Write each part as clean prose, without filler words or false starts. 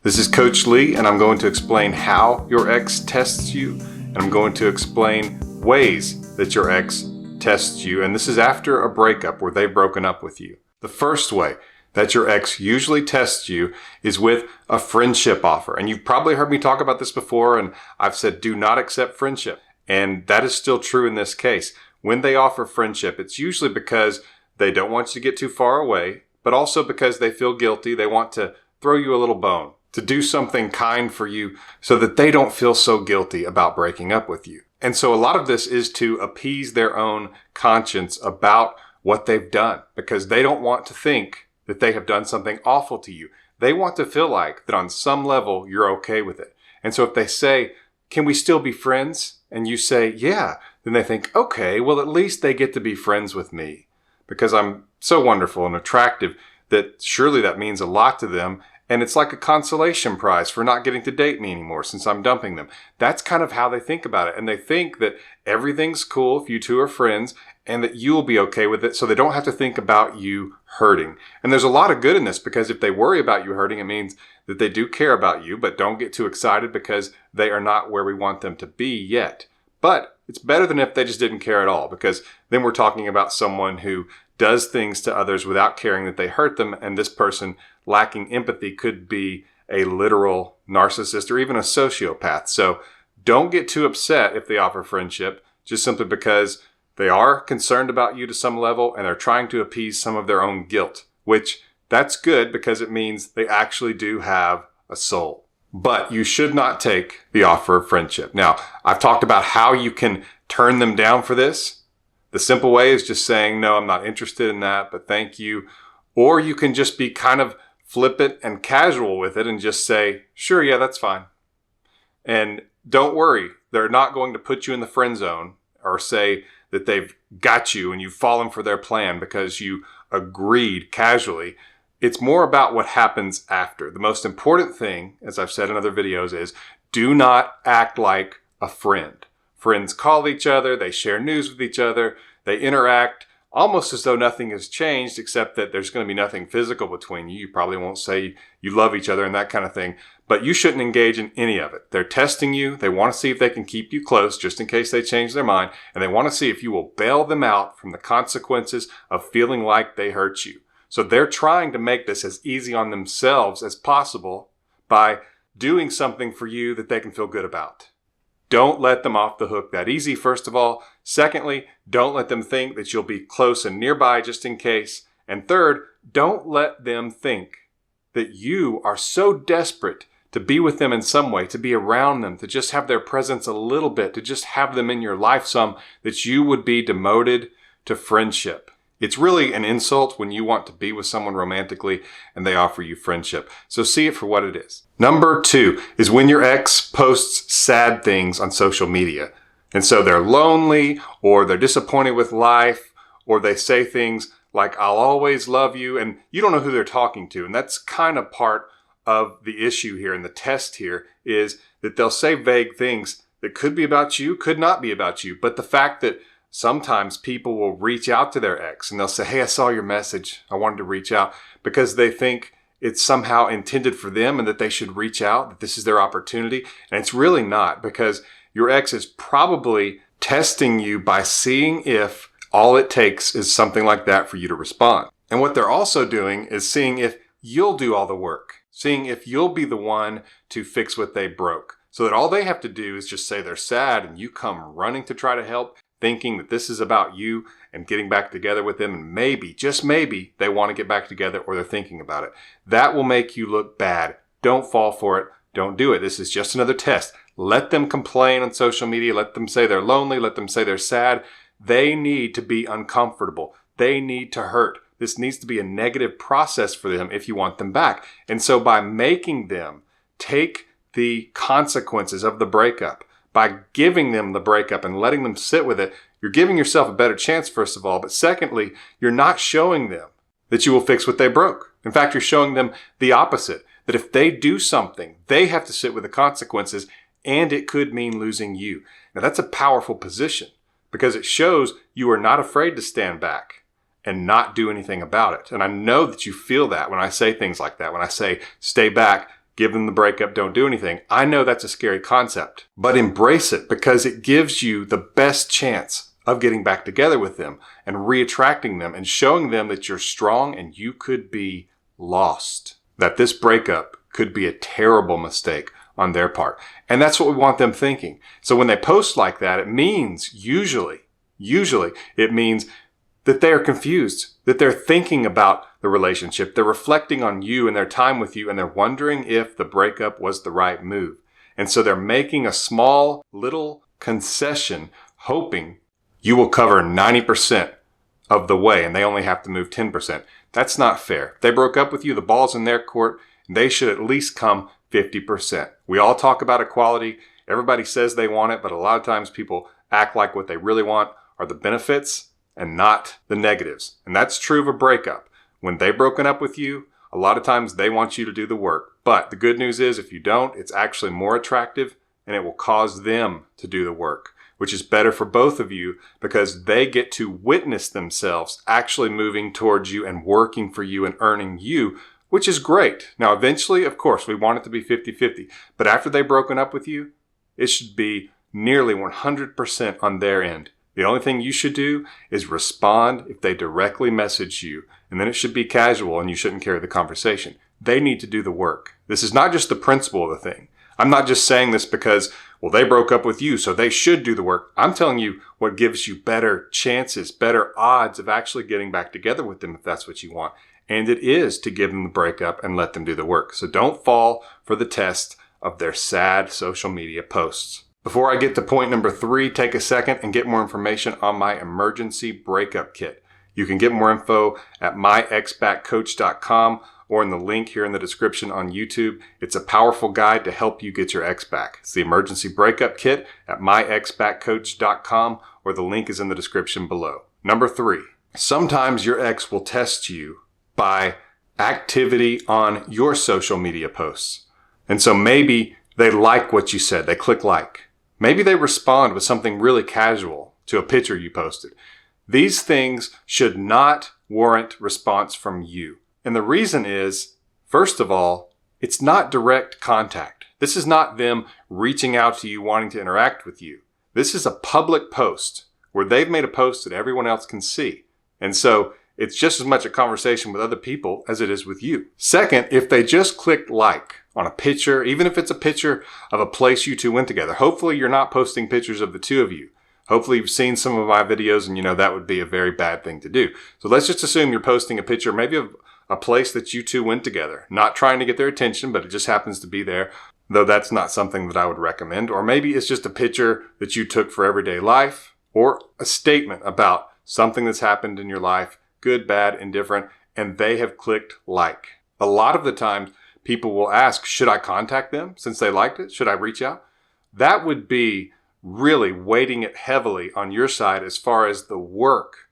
This is Coach Lee, and I'm going to explain how your ex tests you, and I'm going to explain ways that your ex tests you, and this is after a breakup where they've broken up with you. The first way that your ex usually tests you is with a friendship offer. And you've probably heard me talk about this before, and I've said do not accept friendship. And that is still true in this case. When they offer friendship, it's usually because they don't want you to get too far away, but also because they feel guilty. They want to throw you a little bone, to do something kind for you so that they don't feel so guilty about breaking up with you. And so a lot of this is to appease their own conscience about what they've done, because they don't want to think that they have done something awful to you. They want to feel like that on some level you're okay with it. And so if they say, can we still be friends? And you say, yeah, then they think, okay, well, at least they get to be friends with me because I'm so wonderful and attractive that surely that means a lot to them. And it's like a consolation prize for not getting to date me anymore since I'm dumping them. That's kind of how they think about it. And they think that everything's cool if you two are friends and that you'll be okay with it, so they don't have to think about you hurting. And there's a lot of good in this, because if they worry about you hurting, it means that they do care about you, but don't get too excited because they are not where we want them to be yet. But it's better than if they just didn't care at all, because then we're talking about someone who does things to others without caring that they hurt them, and this person lacking empathy could be a literal narcissist or even a sociopath. So don't get too upset if they offer friendship, just simply because they are concerned about you to some level and they're trying to appease some of their own guilt, which that's good because it means they actually do have a soul. But you should not take the offer of friendship. Now, I've talked about how you can turn them down for this. The simple way is just saying, no, I'm not interested in that, but thank you. Or you can just be kind of flippant and casual with it and just say, sure, yeah, that's fine. And don't worry, they're not going to put you in the friend zone or say that they've got you and you've fallen for their plan because you agreed casually. It's more about what happens after. The most important thing, as I've said in other videos, is do not act like a friend. Friends call each other, they share news with each other, they interact almost as though nothing has changed, except that there's going to be nothing physical between you. You probably won't say you love each other and that kind of thing, but you shouldn't engage in any of it. They're testing you. They want to see if they can keep you close just in case they change their mind, and they want to see if you will bail them out from the consequences of feeling like they hurt you. So they're trying to make this as easy on themselves as possible by doing something for you that they can feel good about. Don't let them off the hook that easy, first of all. Secondly, don't let them think that you'll be close and nearby just in case. And third, don't let them think that you are so desperate to be with them in some way, to be around them, to just have their presence a little bit, to just have them in your life some, that you would be demoted to friendship. It's really an insult when you want to be with someone romantically and they offer you friendship. So see it for what it is. Number 2 is when your ex posts sad things on social media. And so they're lonely, or they're disappointed with life, or they say things like, I'll always love you, and you don't know who they're talking to. And that's kind of part of the issue here, and the test here is that they'll say vague things that could be about you, could not be about you. But the fact that sometimes people will reach out to their ex and they'll say, hey, I saw your message. I wanted to reach out, because they think it's somehow intended for them and that they should reach out, that this is their opportunity. And it's really not, because your ex is probably testing you by seeing if all it takes is something like that for you to respond. And what they're also doing is seeing if you'll do all the work, seeing if you'll be the one to fix what they broke, so that all they have to do is just say they're sad and you come running to try to help, thinking that this is about you and getting back together with them, and maybe, just maybe, they want to get back together or they're thinking about it. That will make you look bad. Don't fall for it. Don't do it. This is just another test. Let them complain on social media. Let them say they're lonely. Let them say they're sad. They need to be uncomfortable. They need to hurt. This needs to be a negative process for them if you want them back. And so by making them take the consequences of the breakup, by giving them the breakup and letting them sit with it, you're giving yourself a better chance, first of all. But secondly, you're not showing them that you will fix what they broke. In fact, you're showing them the opposite, that if they do something, they have to sit with the consequences, and it could mean losing you. Now, that's a powerful position, because it shows you are not afraid to stand back and not do anything about it. And I know that you feel that when I say things like that. When I say stay back, give them the breakup, don't do anything. I know that's a scary concept, but embrace it because it gives you the best chance of getting back together with them and reattracting them and showing them that you're strong and you could be lost, that this breakup could be a terrible mistake on their part. And that's what we want them thinking. So when they post like that, it means usually it means that they are confused, that they're thinking about the relationship. They're reflecting on you and their time with you, and they're wondering if the breakup was the right move. And so they're making a small little concession, hoping you will cover 90% of the way and they only have to move 10%. That's not fair. They broke up with you. The ball's in their court. They should at least come 50%. We all talk about equality. Everybody says they want it, but a lot of times people act like what they really want are the benefits and not the negatives. And that's true of a breakup. When they've broken up with you, a lot of times they want you to do the work. But the good news is if you don't, it's actually more attractive and it will cause them to do the work, which is better for both of you because they get to witness themselves actually moving towards you and working for you and earning you, which is great. Now, eventually, of course, we want it to be 50-50. But after they've broken up with you, it should be nearly 100% on their end. The only thing you should do is respond if they directly message you. And then it should be casual and you shouldn't carry the conversation. They need to do the work. This is not just the principle of the thing. I'm not just saying this because, well, they broke up with you, so they should do the work. I'm telling you what gives you better chances, better odds of actually getting back together with them if that's what you want. And it is to give them the breakup and let them do the work. So don't fall for the test of their sad social media posts. Before I get to point number 3, take a second and get more information on my emergency breakup kit. You can get more info at myexbackcoach.com or in the link here in the description on YouTube. It's a powerful guide to help you get your ex back. It's the emergency breakup kit at myexbackcoach.com or the link is in the description below. Number 3, sometimes your ex will test you by activity on your social media posts. And so maybe they like what you said. They click like. Maybe they respond with something really casual to a picture you posted. These things should not warrant response from you. And the reason is, first of all, it's not direct contact. This is not them reaching out to you wanting to interact with you. This is a public post where they've made a post that everyone else can see. And so it's just as much a conversation with other people as it is with you. Second, if they just clicked like on a picture, even if it's a picture of a place you two went together, hopefully you're not posting pictures of the two of you. Hopefully you've seen some of my videos and you know that would be a very bad thing to do. So let's just assume you're posting a picture maybe of a place that you two went together, not trying to get their attention, but it just happens to be there, though that's not something that I would recommend. Or maybe it's just a picture that you took for everyday life or a statement about something that's happened in your life, good, bad, indifferent, and they have clicked like. A lot of the times people will ask, should I contact them since they liked it? Should I reach out? That would be really weighting it heavily on your side as far as the work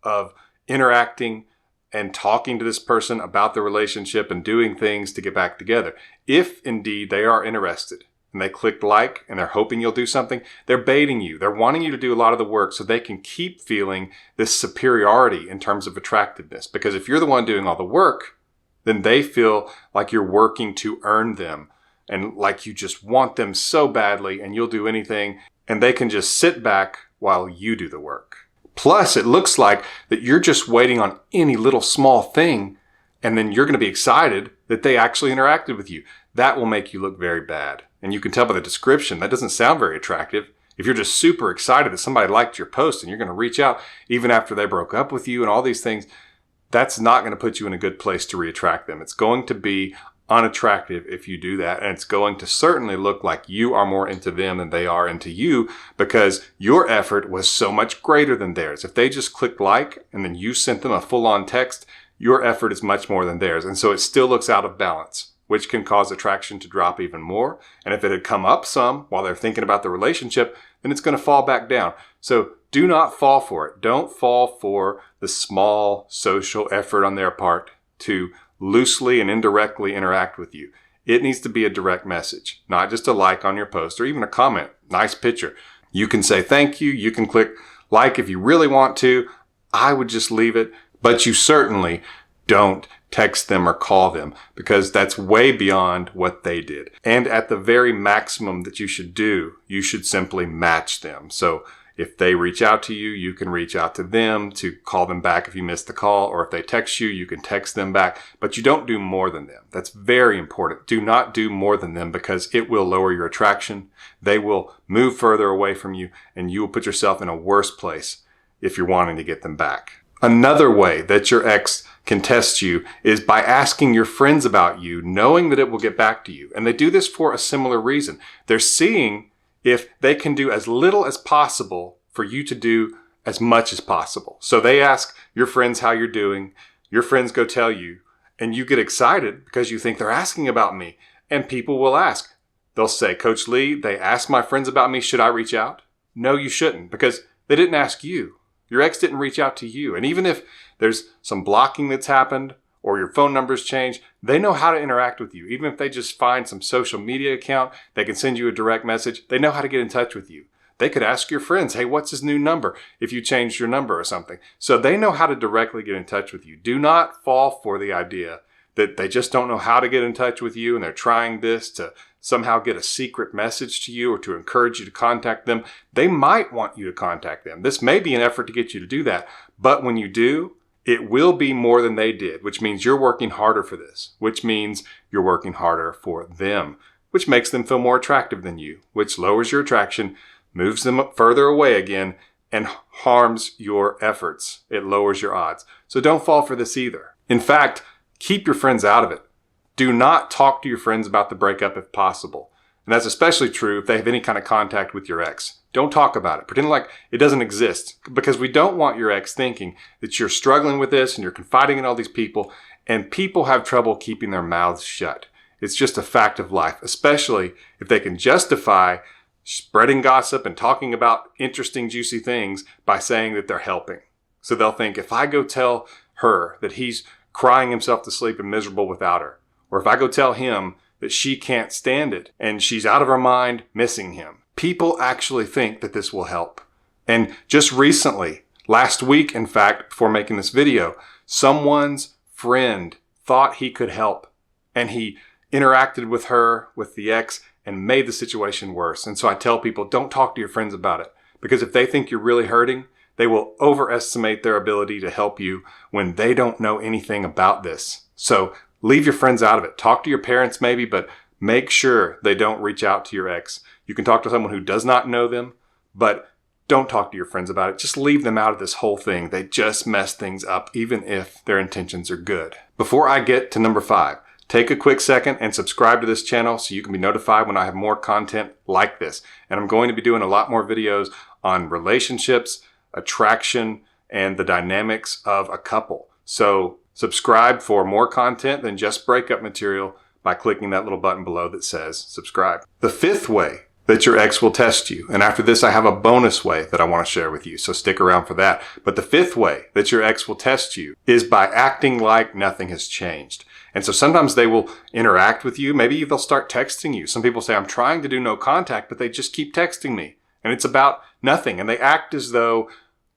of interacting and talking to this person about the relationship and doing things to get back together. If indeed they are interested and they clicked like and they're hoping you'll do something, they're baiting you. They're wanting you to do a lot of the work so they can keep feeling this superiority in terms of attractiveness. Because if you're the one doing all the work, then they feel like you're working to earn them and like you just want them so badly and you'll do anything and they can just sit back while you do the work. Plus, it looks like that you're just waiting on any little small thing and then you're going to be excited that they actually interacted with you. That will make you look very bad. And you can tell by the description, that doesn't sound very attractive. If you're just super excited that somebody liked your post and you're going to reach out even after they broke up with you and all these things, that's not going to put you in a good place to reattract them. It's going to be unattractive if you do that. And it's going to certainly look like you are more into them than they are into you because your effort was so much greater than theirs. If they just clicked like and then you sent them a full-on text, your effort is much more than theirs. And so it still looks out of balance, which can cause attraction to drop even more. And if it had come up some while they're thinking about the relationship, then it's going to fall back down. So do not fall for it. Don't fall for the small social effort on their part to loosely and indirectly interact with you. It needs to be a direct message, not just a like on your post or even a comment. Nice picture. You can say thank you. You can click like if you really want to. I would just leave it, but you certainly don't text them or call them, because that's way beyond what they did. And at the very maximum that you should do, you should simply match them. So if they reach out to you, you can reach out to them to call them back if you missed the call, or if they text you, you can text them back, but you don't do more than them. That's very important. Do not do more than them, because it will lower your attraction. They will move further away from you, and you will put yourself in a worse place if you're wanting to get them back. Another way that your ex can test you is by asking your friends about you, knowing that it will get back to you. And they do this for a similar reason. They're seeing if they can do as little as possible for you to do as much as possible. So they ask your friends how you're doing. Your friends go tell you, and you get excited because you think they're asking about me. And people will ask. They'll say, Coach Lee, they asked my friends about me. Should I reach out? No, you shouldn't, because they didn't ask you. Your ex didn't reach out to you. And even if there's some blocking that's happened, or your phone number's changed, they know how to interact with you. Even if they just find some social media account, they can send you a direct message. They know how to get in touch with you. They could ask your friends, hey, what's his new number? If you changed your number or something. So they know how to directly get in touch with you. Do not fall for the idea that they just don't know how to get in touch with you, and they're trying this to somehow get a secret message to you or to encourage you to contact them. They might want you to contact them. This may be an effort to get you to do that. But when you do, it will be more than they did, which means you're working harder for this, which means you're working harder for them, which makes them feel more attractive than you, which lowers your attraction, moves them up further away again, and harms your efforts. It lowers your odds. So don't fall for this either. In fact, keep your friends out of it. Do not talk to your friends about the breakup if possible. And that's especially true if they have any kind of contact with your ex. Don't talk about it. Pretend like it doesn't exist, because we don't want your ex thinking that you're struggling with this and you're confiding in all these people, and people have trouble keeping their mouths shut. It's just a fact of life, especially if they can justify spreading gossip and talking about interesting, juicy things by saying that they're helping. So they'll think, if I go tell her that he's crying himself to sleep and miserable without her, or if I go tell him that she can't stand it and she's out of her mind missing him, people actually think that this will help. And just recently, last week, in fact, before making this video, someone's friend thought he could help, and he interacted with her, with the ex, and made the situation worse. And so I tell people, don't talk to your friends about it, because if they think you're really hurting, they will overestimate their ability to help you when they don't know anything about this. So leave your friends out of it. Talk to your parents maybe, but make sure they don't reach out to your ex. You can talk to someone who does not know them, but don't talk to your friends about it. Just leave them out of this whole thing. They just mess things up, even if their intentions are good. Before I get to number 5, take a quick second and subscribe to this channel so you can be notified when I have more content like this. And I'm going to be doing a lot more videos on relationships, attraction, and the dynamics of a couple. So subscribe for more content than just breakup material by clicking that little button below that says subscribe. The 5th way that your ex will test you, and after this I have a bonus way that I want to share with you, so stick around for that. But the 5th way that your ex will test you is by acting like nothing has changed. And so sometimes they will interact with you. Maybe they'll start texting you. Some people say, I'm trying to do no contact, but they just keep texting me. And it's about nothing. And they act as though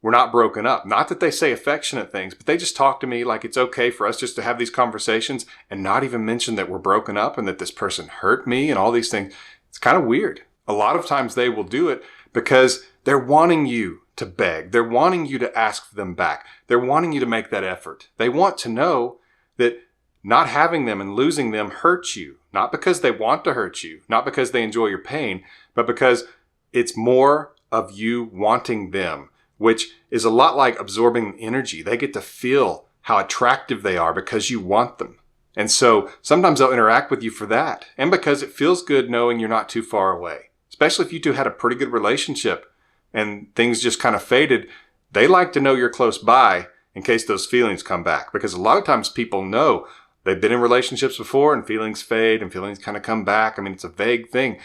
we're not broken up. Not that they say affectionate things, but they just talk to me like it's okay for us just to have these conversations and not even mention that we're broken up and that this person hurt me and all these things. It's kind of weird. A lot of times they will do it because they're wanting you to beg. They're wanting you to ask them back. They're wanting you to make that effort. They want to know that not having them and losing them hurts you. Not because they want to hurt you, not because they enjoy your pain, but because it's more of you wanting them, which is a lot like absorbing energy. They get to feel how attractive they are because you want them. And so sometimes they'll interact with you for that. And because it feels good knowing you're not too far away. Especially if you two had a pretty good relationship and things just kind of faded, they like to know you're close by in case those feelings come back. Because a lot of times people know they've been in relationships before and feelings fade and feelings kind of come back. I mean, it's a vague thing.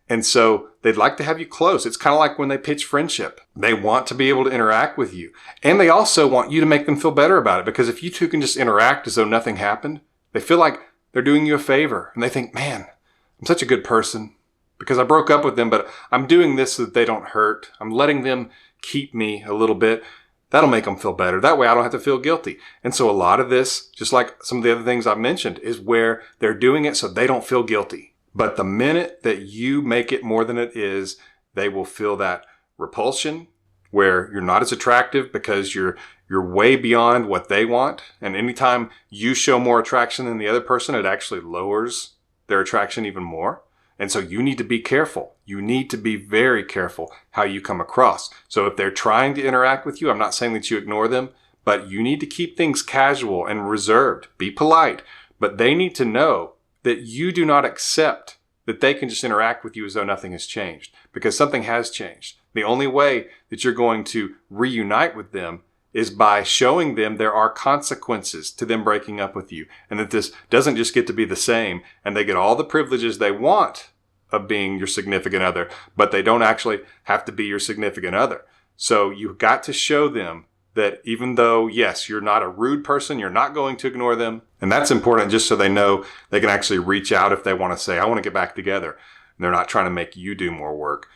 And so they'd like to have you close. It's kind of like when they pitch friendship. They want to be able to interact with you. And they also want you to make them feel better about it. Because if you two can just interact as though nothing happened, they feel like they're doing you a favor. And they think, man, I'm such a good person because I broke up with them, but I'm doing this so that they don't hurt. I'm letting them keep me a little bit. That'll make them feel better. That way I don't have to feel guilty. And so a lot of this, just like some of the other things I've mentioned, is where they're doing it so they don't feel guilty. But the minute that you make it more than it is, they will feel that repulsion where you're not as attractive because you're way beyond what they want. And anytime you show more attraction than the other person, it actually lowers their attraction even more. And so you need to be careful. You need to be very careful how you come across. So if they're trying to interact with you, I'm not saying that you ignore them, but you need to keep things casual and reserved. Be polite, but they need to know that you do not accept that they can just interact with you as though nothing has changed, because something has changed. The only way that you're going to reunite with them is by showing them there are consequences to them breaking up with you, and that this doesn't just get to be the same and they get all the privileges they want of being your significant other, but they don't actually have to be your significant other. So you've got to show them that even though, yes, you're not a rude person, you're not going to ignore them. And that's important just so they know they can actually reach out if they want to say, I want to get back together. And they're not trying to make you do more work.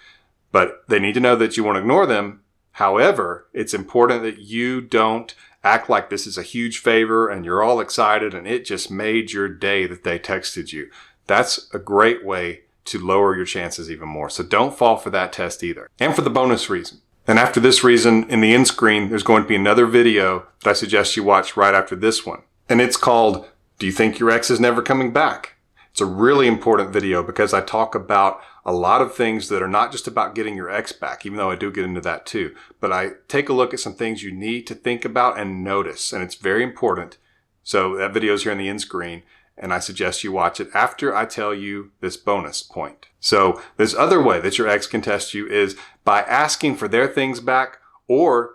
But they need to know that you won't ignore them. However, it's important that you don't act like this is a huge favor and you're all excited and it just made your day that they texted you. That's a great way to lower your chances even more. So don't fall for that test either. And for the bonus reason. And after this reason, in the end screen, there's going to be another video that I suggest you watch right after this one. And it's called, Do You Think Your Ex Is Never Coming Back? It's a really important video because I talk about a lot of things that are not just about getting your ex back, even though I do get into that too. But I take a look at some things you need to think about and notice, and it's very important. So that video is here on the end screen, and I suggest you watch it after I tell you this bonus point. So this other way that your ex can test you is by asking for their things back or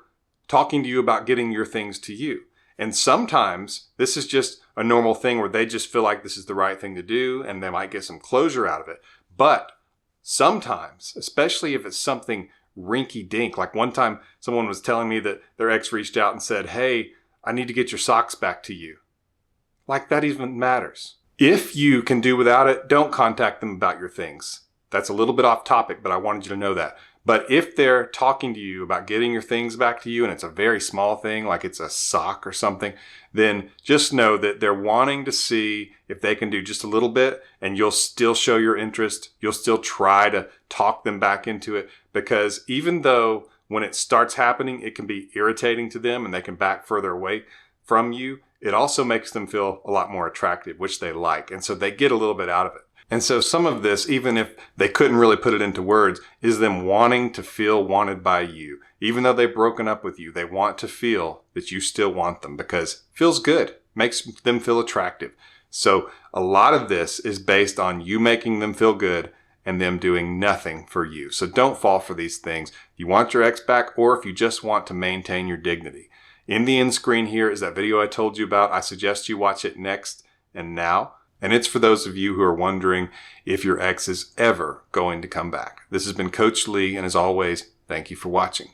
talking to you about getting your things to you. And sometimes this is just a normal thing where they just feel like this is the right thing to do and they might get some closure out of it. But sometimes, especially if it's something rinky-dink, like one time someone was telling me that their ex reached out and said, hey, I need to get your socks back to you. Like that even matters. If you can do without it, don't contact them about your things. That's a little bit off topic, but I wanted you to know that. But if they're talking to you about getting your things back to you and it's a very small thing, like it's a sock or something, then just know that they're wanting to see if they can do just a little bit and you'll still show your interest. You'll still try to talk them back into it, because even though when it starts happening, it can be irritating to them and they can back further away from you, it also makes them feel a lot more attractive, which they like. And so they get a little bit out of it. And so some of this, even if they couldn't really put it into words, is them wanting to feel wanted by you. Even though they've broken up with you, they want to feel that you still want them because it feels good, makes them feel attractive. So a lot of this is based on you making them feel good and them doing nothing for you. So don't fall for these things. If you want your ex back, or if you just want to maintain your dignity. In the end screen here is that video I told you about. I suggest you watch it next and now. And it's for those of you who are wondering if your ex is ever going to come back. This has been Coach Lee, and as always, thank you for watching.